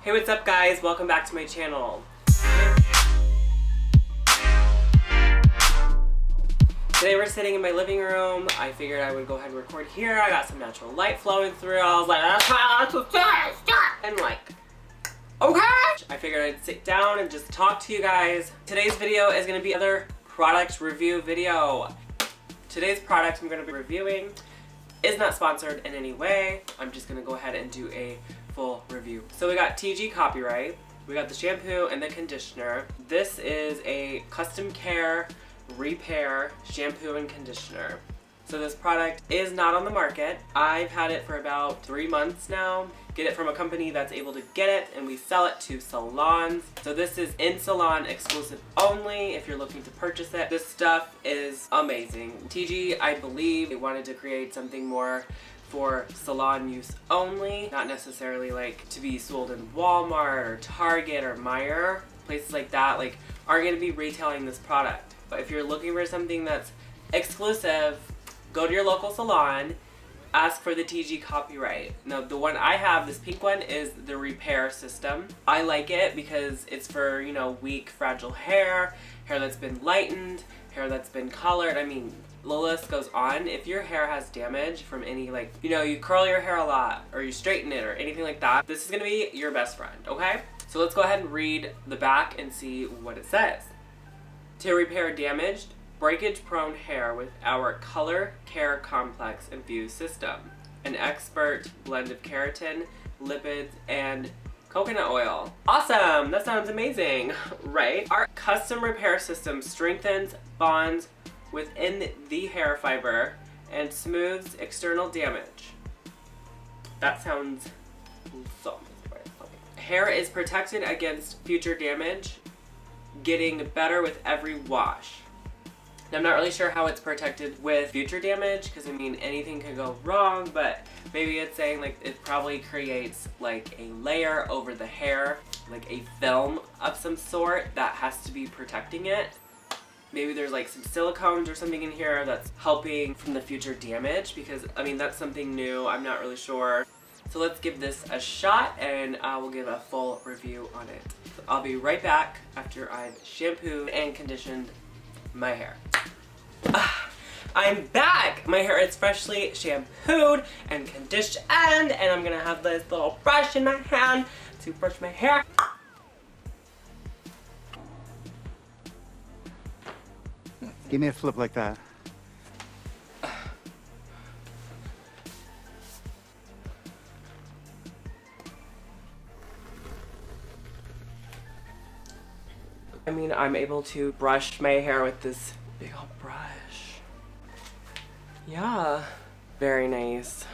Hey, what's up guys? Welcome back to my channel. Today we're sitting in my living room. I figured I would go ahead and record here. I got some natural light flowing through. I was like, and like, okay. I figured I'd sit down and just talk to you guys. Today's video is gonna be another product review video. Today's product I'm gonna be reviewing is not sponsored in any way. I'm just gonna go ahead and do a full review. So we got Tigi copyright. We got the shampoo and the conditioner. This is a custom care repair shampoo and conditioner. So this product is not on the market. I've had it for about 3 months now. Get it from a company that's able to get it, and we sell it to salons. So this is in salon exclusive only if you're looking to purchase it. This stuff is amazing. Tigi, I believe, they wanted to create something more for salon use only, not necessarily like to be sold in Walmart or Target or Meijer. Places like that like aren't going to be retailing this product. But if you're looking for something that's exclusive, go to your local salon, ask for the Tigi copyright. Now the one I have, this pink one, is the repair system. I like it because it's for, you know, weak, fragile hair, hair that's been lightened, hair that's been colored. I mean, the list goes on. If your hair has damage from any, like, you know, you curl your hair a lot or you straighten it or anything like that, this is gonna be your best friend, okay? So let's go ahead and read the back and see what it says. To repair damaged, breakage-prone hair with our Color Care Complex infused system. An expert blend of keratin, lipids, and coconut oil. Awesome! That sounds amazing, right? Our custom repair system strengthens bonds within the hair fiber and smooths external damage. That sounds so amazing. Hair is protected against future damage, getting better with every wash. Now, I'm not really sure how it's protected with future damage, because I mean anything could go wrong, but maybe it's saying like it probably creates like a layer over the hair, like a film of some sort that has to be protecting it. Maybe there's like some silicones or something in here that's helping from the future damage, because I mean that's something new. I'm not really sure. So let's give this a shot and I will give a full review on it. So I'll be right back after I've shampooed and conditioned my hair. I'm back! My hair is freshly shampooed and conditioned, and I'm gonna have this little brush in my hand to brush my hair. Give me a flip like that. I mean, I'm able to brush my hair with this big old brush. Yeah, very nice.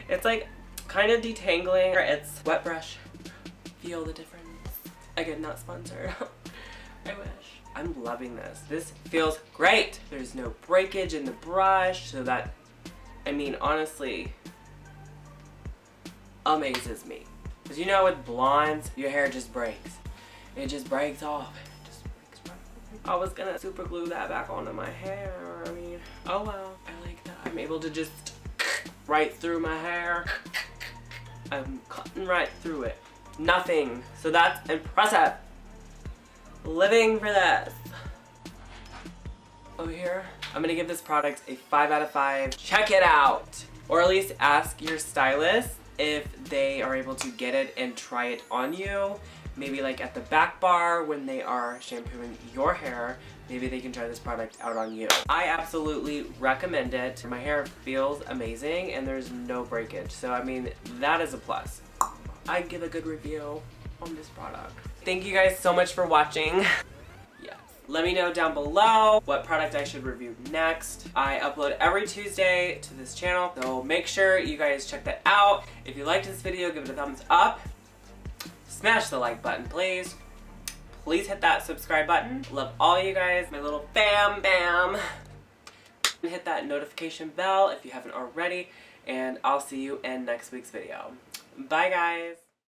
It's like kind of detangling. It's wet brush. Feel the difference. Again, not sponsored. I wish. I'm loving this. This feels great. There's no breakage in the brush, so that, I mean, honestly, amazes me. Because you know with blondes, your hair just breaks. It just breaks off. It just breaks right off. I was gonna super glue that back onto my hair. I mean, oh well. I like that. I'm able to just right through my hair. I'm cutting right through it. Nothing. So that's impressive. Living for this. Over here, I'm gonna give this product a 5 out of 5. Check it out. Or at least ask your stylist if they are able to get it and try it on you. Maybe like at the back bar when they are shampooing your hair, maybe they can try this product out on you. I absolutely recommend it. My hair feels amazing and there's no breakage. So I mean, that is a plus. I'd give a good review on this product. Thank you guys so much for watching. Yes. Let me know down below what product I should review next. I upload every Tuesday to this channel, so make sure you guys check that out. If you liked this video, give it a thumbs up. Smash the like button, please. Please hit that subscribe button. Love all you guys, my little fam bam. And hit that notification bell if you haven't already, and I'll see you in next week's video. Bye guys.